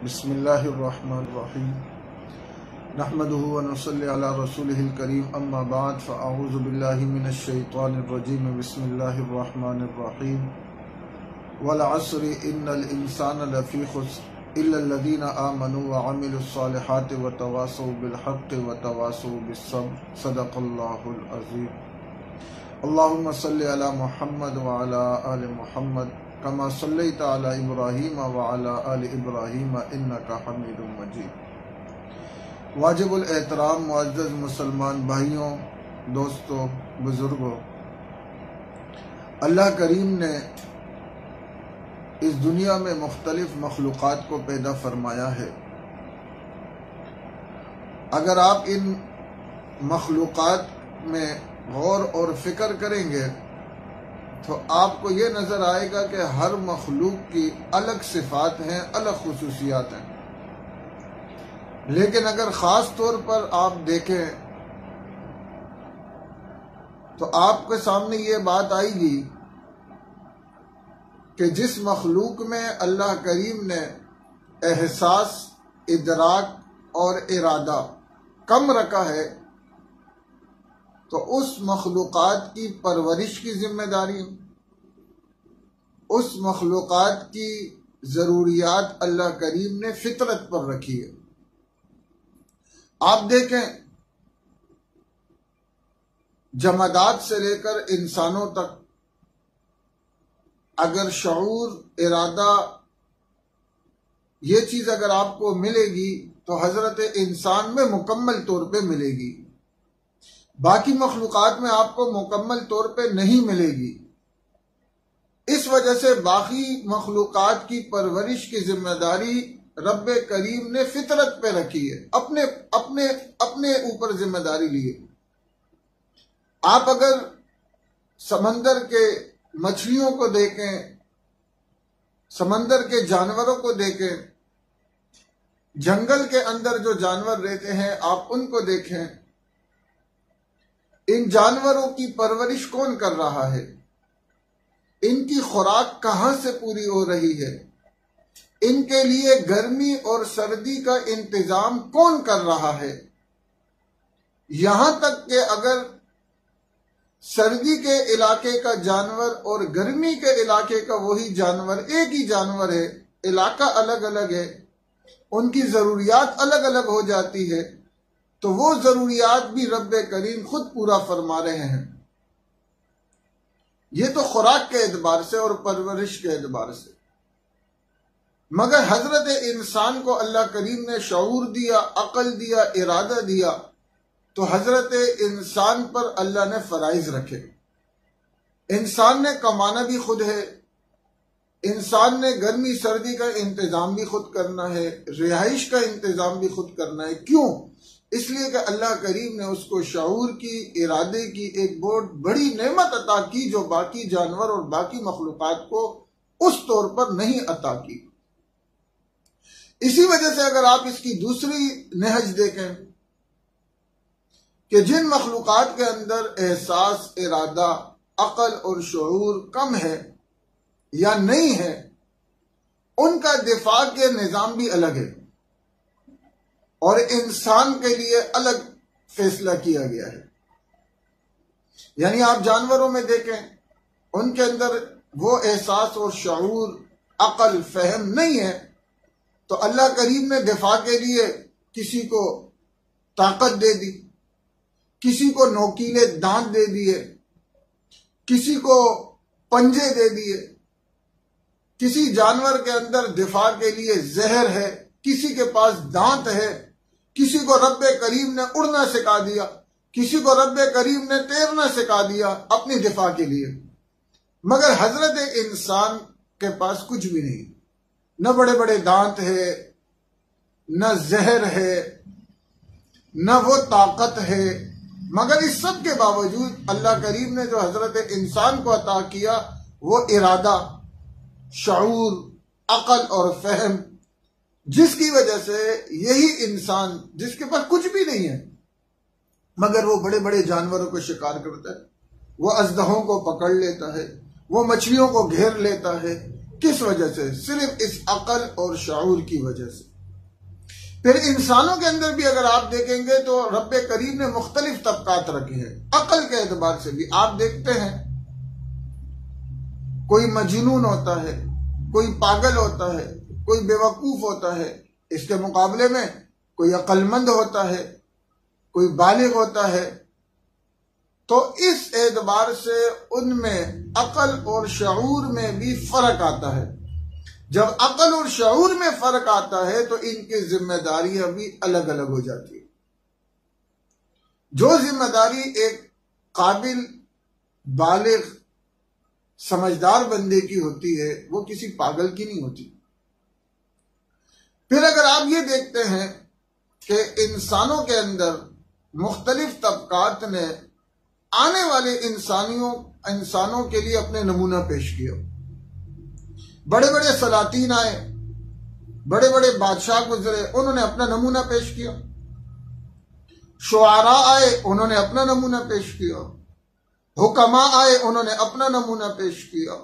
بسم اللہ الرحمن الرحیم نحمده ونصلی علی رسوله الکریم اما بعد فاعوذ باللہ من الشیطان الرجیم بسم اللہ الرحمن الرحیم والعصر ان الانسان لفی خسر الا الذین آمنوا وعملوا الصالحات وتواصوا بالحق وتواصوا بالصبر صدق اللہ العظیم اللہم صلی علی محمد وعلی آل محمد کما صلیت علی ابراہیم وعلی آل ابراہیم انکا حمید مجید۔ واجب الاحترام معزز مسلمان بھائیوں، دوستوں، بزرگوں، اللہ کریم نے اس دنیا میں مختلف مخلوقات کو پیدا فرمایا ہے۔ اگر آپ ان مخلوقات میں غور اور فکر کریں گے تو آپ کو یہ نظر آئے گا کہ ہر مخلوق کی الگ صفات ہیں، الگ خصوصیات ہیں، لیکن اگر خاص طور پر آپ دیکھیں تو آپ کے سامنے یہ بات آئے گی کہ جس مخلوق میں اللہ کریم نے احساس، ادراک اور ارادہ کم رکھا ہے تو اس مخلوقات کی پرورش کی ذمہ داری، اس مخلوقات کی ضروریات اللہ کریم نے فطرت پر رکھی ہے۔ آپ دیکھیں جمادات سے لے کر انسانوں تک اگر شعور، ارادہ، یہ چیز اگر آپ کو ملے گی تو حضرت انسان میں مکمل طور پہ ملے گی، باقی مخلوقات میں آپ کو مکمل طور پہ نہیں ملے گی۔ اس وجہ سے باقی مخلوقات کی پرورش کی ذمہ داری رب کریم نے فطرت پہ رکھی ہے، اپنے اوپر ذمہ داری لی ہے۔ آپ اگر سمندر کے مچھلیوں کو دیکھیں، سمندر کے جانوروں کو دیکھیں، جنگل کے اندر جو جانور رہتے ہیں آپ ان کو دیکھیں، ان جانوروں کی پرورش کون کر رہا ہے؟ ان کی خوراک کہاں سے پوری ہو رہی ہے؟ ان کے لیے گرمی اور سردی کا انتظام کون کر رہا ہے؟ یہاں تک کہ اگر سردی کے علاقے کا جانور اور گرمی کے علاقے کا وہی جانور ایک ہی جانور ہے، علاقہ الگ الگ ہے، ان کی ضروریات الگ الگ ہو جاتی ہے، تو وہ ضروریات بھی رب کریم خود پورا فرما رہے ہیں۔ یہ تو خوراک کے اعتبار سے اور پرورش کے اعتبار سے، مگر حضرت انسان کو اللہ کریم نے شعور دیا، عقل دیا، ارادہ دیا، تو حضرت انسان پر اللہ نے فرائض رکھے۔ انسان نے کمانا بھی خود ہے، انسان نے گرمی سردی کا انتظام بھی خود کرنا ہے، رہائش کا انتظام بھی خود کرنا ہے۔ کیوں؟ اس لیے کہ اللہ کریم نے اس کو شعور کی، ارادے کی ایک بہت بڑی نعمت عطا کی جو باقی جانور اور باقی مخلوقات کو اس طور پر نہیں عطا کی۔ اسی وجہ سے اگر آپ اس کی دوسری نہج دیکھیں کہ جن مخلوقات کے اندر احساس، ارادہ، عقل اور شعور کم ہے یا نہیں ہے، ان کا دفاع کے نظام بھی الگ ہے، اور انسان کے لیے الگ فیصلہ کیا گیا ہے۔ یعنی آپ جانوروں میں دیکھیں، ان کے اندر وہ احساس اور شعور، عقل، فہم نہیں ہے، تو اللہ کریم نے دفاع کے لیے کسی کو طاقت دے دی، کسی کو نوکیلے دانت دے دیے، کسی کو پنجے دے دیے، کسی جانور کے اندر دفاع کے لیے زہر ہے، کسی کے پاس دانت ہے، کسی کو رب کریم نے اڑنا سکھا دیا، کسی کو رب کریم نے تیرنا سکھا دیا اپنی دفاع کے لیے، مگر حضرت انسان کے پاس کچھ بھی نہیں، نہ بڑے بڑے دانت ہے، نہ زہر ہے، نہ وہ طاقت ہے، مگر اس سب کے باوجود اللہ کریم نے جو حضرت انسان کو عطا کیا وہ ارادہ، شعور، عقل اور فہم، جس کی وجہ سے یہی انسان جس کے پاس کچھ بھی نہیں ہے مگر وہ بڑے بڑے جانوروں کو شکار کرتا ہے، وہ اژدہوں کو پکڑ لیتا ہے، وہ مچھلیوں کو گھیر لیتا ہے، کس وجہ سے؟ صرف اس عقل اور شعور کی وجہ سے۔ پھر انسانوں کے اندر بھی اگر آپ دیکھیں گے تو رب کریم نے مختلف طبقات رکھے ہیں عقل کے اعتبار سے بھی۔ آپ دیکھتے ہیں کوئی مجنون ہوتا ہے، کوئی پاگل ہوتا ہے، کوئی بیوقوف ہوتا ہے، اس کے مقابلے میں کوئی عقل مند ہوتا ہے، کوئی بالغ ہوتا ہے۔ تو اس اعتبار سے ان میں عقل اور شعور میں بھی فرق آتا ہے۔ جب عقل اور شعور میں فرق آتا ہے تو ان کی ذمہ داریاں بھی الگ الگ ہو جاتی ہیں۔ جو ذمہ داری ایک قابل، بالغ، سمجھدار بندے کی ہوتی ہے وہ کسی پاگل کی نہیں ہوتی۔ پھر اگر آپ یہ دیکھتے ہیں کہ انسانوں کے اندر مختلف طبقات نے آنے والے انسانوں کے لیے اپنے نمونہ پیش کیا۔ بڑے بڑے سلاطین آئے، بڑے بڑے بادشاہ گزرے، انہوں نے اپنا نمونہ پیش کیا۔ شعراء آئے، انہوں نے اپنا نمونہ پیش کیا۔ حکماء آئے، انہوں نے اپنا نمونہ پیش کیا۔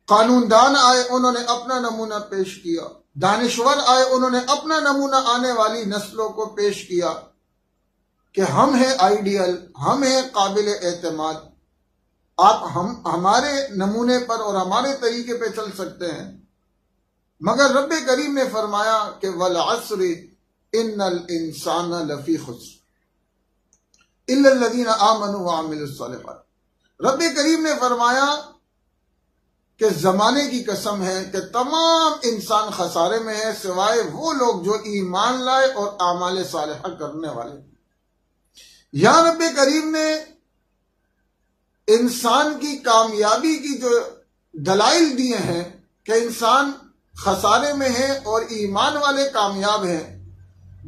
قانون دان آئے، انہوں نے اپنا نمونہ پیش کیا۔ دانشور آئے، انہوں نے اپنا نمونہ آنے والی نسلوں کو پیش کیا کہ ہم ہیں آئیڈیل، ہم ہیں قابل اعتماد، آپ ہمارے نمونے پر اور ہمارے طریقے پہ چل سکتے ہیں۔ مگر رب کریم نے فرمایا کہ والعصر ان الانسان لفی خسر الا الذین آمنوا وعملوا الصالحات۔ رب کریم نے فرمایا کہ زمانے کی قسم ہے کہ تمام انسان خسارے میں ہے سوائے وہ لوگ جو ایمان لائے اور اعمال صالحہ کرنے والے۔ یہاں رب کریم نے انسان کی کامیابی کی جو دلائل دیے ہیں کہ انسان خسارے میں ہے اور ایمان والے کامیاب ہیں،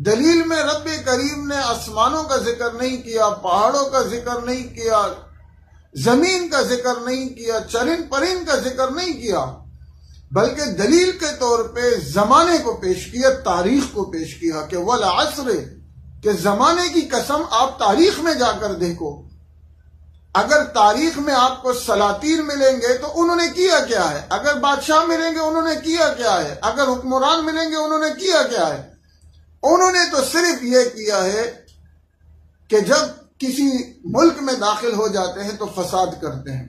دلیل میں رب کریم نے آسمانوں کا ذکر نہیں کیا، پہاڑوں کا ذکر نہیں کیا، زمین کا ذکر نہیں کیا، چرند پرند کا ذکر نہیں کیا، بلکہ دلیل کے طور پہ زمانے کو پیش کیا، تاریخ کو پیش کیا کہ والعصر، کہ زمانے کی قسم آپ تاریخ میں جا کر دیکھو۔ اگر تاریخ میں آپ کو سلاطین ملیں گے تو انہوں نے کیا کیا ہے، اگر بادشاہ ملیں گے انہوں نے کیا کیا ہے، اگر حکمران ملیں گے انہوں نے کیا کیا ہے۔ انہوں نے تو صرف یہ کیا ہے کہ جب کسی ملک میں داخل ہو جاتے ہیں تو فساد کرتے ہیں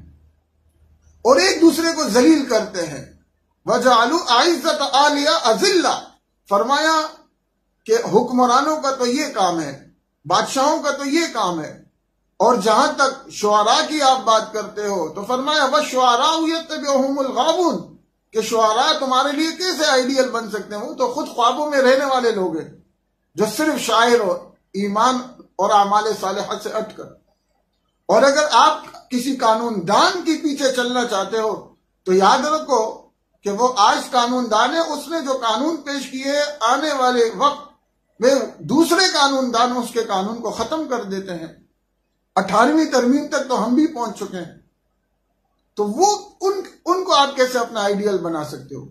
اور ایک دوسرے کو ذلیل کرتے ہیں۔ وَجَعَلُوا أَعِزَّةَ أَهْلِهَا أَذِلَّةً، فرمایا کہ حکمرانوں کا تو یہ کام ہے، بادشاہوں کا تو یہ کام ہے۔ اور جہاں تک شعراء کی آپ بات کرتے ہو تو فرمایا وَالشُّعَرَاءُ يَتَّبِعُهُمُ الْغَاوُونَ، کہ شعراء تمہارے لیے کیسے آئیڈیل بن سکتے ہیں؟ وہ تو خود خوابوں میں رہنے والے لوگ ہیں جو صرف شاعر ہو، ایمان اور اعمال صالحہ سے ہٹ کر۔ اور اگر آپ کسی قانون دان کے پیچھے چلنا چاہتے ہو تو یاد رکھو کہ وہ آج قانون دان ہے، اس نے جو قانون پیش کیے آنے والے وقت میں دوسرے قانون دان اس کے قانون کو ختم کر دیتے ہیں۔ 18ویں ترمیم تک تو ہم بھی پہنچ چکے ہیں، تو وہ ان کو آپ کیسے اپنا آئیڈیل بنا سکتے ہو؟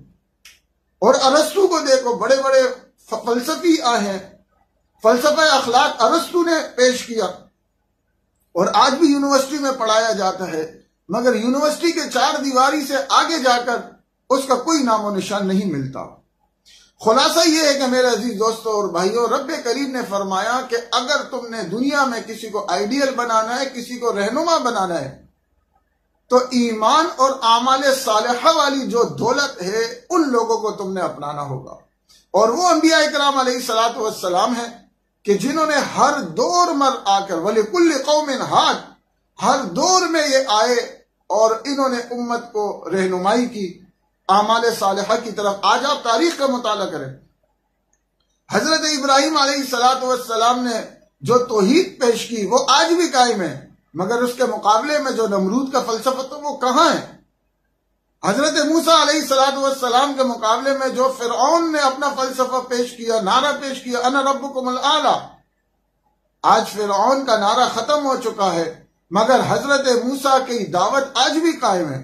اور ارسطو کو دیکھو، بڑے بڑے فلسفی آئے ہیں، فلسفہ اخلاق ارسطو نے پیش کیا اور آج بھی یونیورسٹی میں پڑھایا جاتا ہے، مگر یونیورسٹی کے 4 دیواری سے آگے جا کر اس کا کوئی نام و نشان نہیں ملتا۔ خلاصہ یہ ہے کہ میرے عزیز دوستوں اور بھائیوں، رب کریم نے فرمایا کہ اگر تم نے دنیا میں کسی کو آئیڈیل بنانا ہے، کسی کو رہنما بنانا ہے، تو ایمان اور اعمال صالحہ والی جو دولت ہے ان لوگوں کو تم نے اپنانا ہوگا۔ اور وہ انبیاء اکرام علیہ الصلوۃ والسلام ہیں کہ جنہوں نے ہر دور میں آ کر وَلِكُلِّ قَوْمٍ هَادٍ، ہر دور میں یہ آئے اور انہوں نے امت کو رہنمائی کی اعمال صالحہ کی طرف۔ آج آپ تاریخ کا مطالعہ کریں، حضرت ابراہیم علیہ الصلوۃ والسلام نے جو توحید پیش کی وہ آج بھی قائم ہے، مگر اس کے مقابلے میں جو نمرود کا فلسفہ تو وہ کہاں ہے؟ حضرت موسیٰ علیہ الصلوۃ والسلام کے مقابلے میں جو فرعون نے اپنا فلسفہ پیش کیا، نعرہ پیش کیا انا ربکم الاعلی، آج فرعون کا نعرہ ختم ہو چکا ہے، مگر حضرت موسیٰ کی دعوت آج بھی قائم ہے۔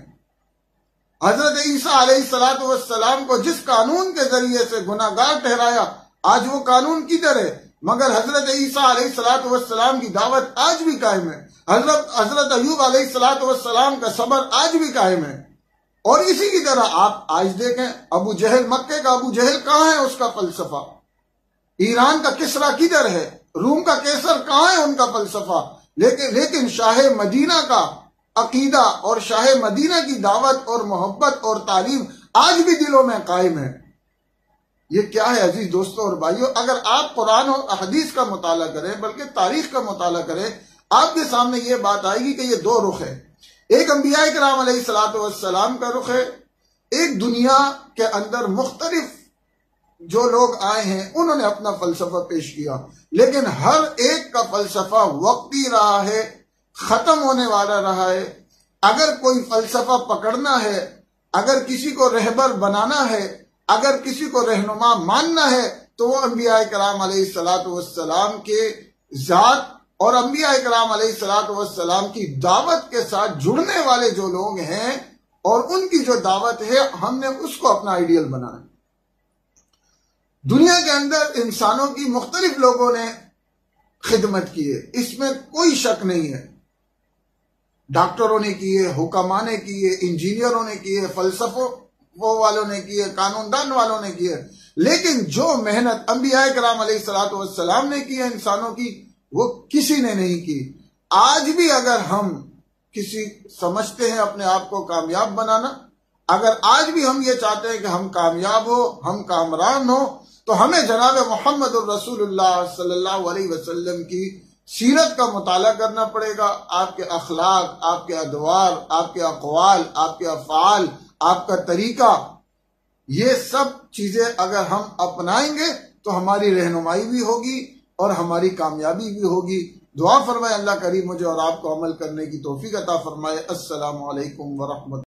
حضرت عیسیٰ علیہ الصلوۃ والسلام کو جس قانون کے ذریعے سے گناہ گار ٹھہرایا، آج وہ قانون کدھر ہے؟ مگر حضرت عیسیٰ علیہ الصلوۃ والسلام کی دعوت آج بھی قائم ہے۔ حضرت ایوب علیہ الصلوۃ والسلام کا صبر آج بھی قائم ہے۔ اور اسی کی طرح آپ آج دیکھیں ابو جہل، مکے کا ابو جہل کہاں ہے اس کا فلسفہ؟ ایران کا کسرا کدھر ہے؟ روم کا کیسر کہاں ہے ان کا فلسفہ؟ لیکن شاہ مدینہ کا عقیدہ اور شاہ مدینہ کی دعوت اور محبت اور تعلیم آج بھی دلوں میں قائم ہے۔ یہ کیا ہے عزیز دوستوں اور بھائیوں؟ اگر آپ قرآن اور حدیث کا مطالعہ کریں، بلکہ تاریخ کا مطالعہ کریں، آپ کے سامنے یہ بات آئے گی کہ یہ دو رخ ہے۔ ایک انبیاء کرام علیہ الصلوۃ والسلام کا رخ ہے، ایک دنیا کے اندر مختلف جو لوگ آئے ہیں انہوں نے اپنا فلسفہ پیش کیا، لیکن ہر ایک کا فلسفہ وقتی رہا ہے، ختم ہونے والا رہا ہے۔ اگر کوئی فلسفہ پکڑنا ہے، اگر کسی کو رہبر بنانا ہے، اگر کسی کو رہنما ماننا ہے، تو وہ انبیاء کرام علیہ الصلوۃ والسلام کے ذات اور انبیاء کرام علیہ الصلوۃ والسلام کی دعوت کے ساتھ جڑنے والے جو لوگ ہیں اور ان کی جو دعوت ہے، ہم نے اس کو اپنا آئیڈیل بنایا۔ دنیا کے اندر انسانوں کی مختلف لوگوں نے خدمت کی ہے، اس میں کوئی شک نہیں ہے۔ ڈاکٹروں نے کیے، حکماء نے کیے، انجینئروں نے کیے، فلسفوں والوں نے کیے، قانون دان والوں نے کیے، لیکن جو محنت انبیاء کرام علیہ الصلوۃ والسلام نے کی ہے انسانوں کی، وہ کسی نے نہیں کی۔ آج بھی اگر ہم کسی سمجھتے ہیں اپنے آپ کو کامیاب بنانا، اگر آج بھی ہم یہ چاہتے ہیں کہ ہم کامیاب ہو، ہم کامران ہو، تو ہمیں جناب محمد الرسول اللہ صلی اللہ علیہ وسلم کی سیرت کا مطالعہ کرنا پڑے گا۔ آپ کے اخلاق، آپ کے ادوار، آپ کے اقوال، آپ کے افعال، آپ کا طریقہ، یہ سب چیزیں اگر ہم اپنائیں گے تو ہماری رہنمائی بھی ہوگی اور ہماری کامیابی بھی ہوگی۔ دعا فرمائے اللہ کریم مجھے اور آپ کو عمل کرنے کی توفیق عطا فرمائے۔ السلام علیکم ورحمۃ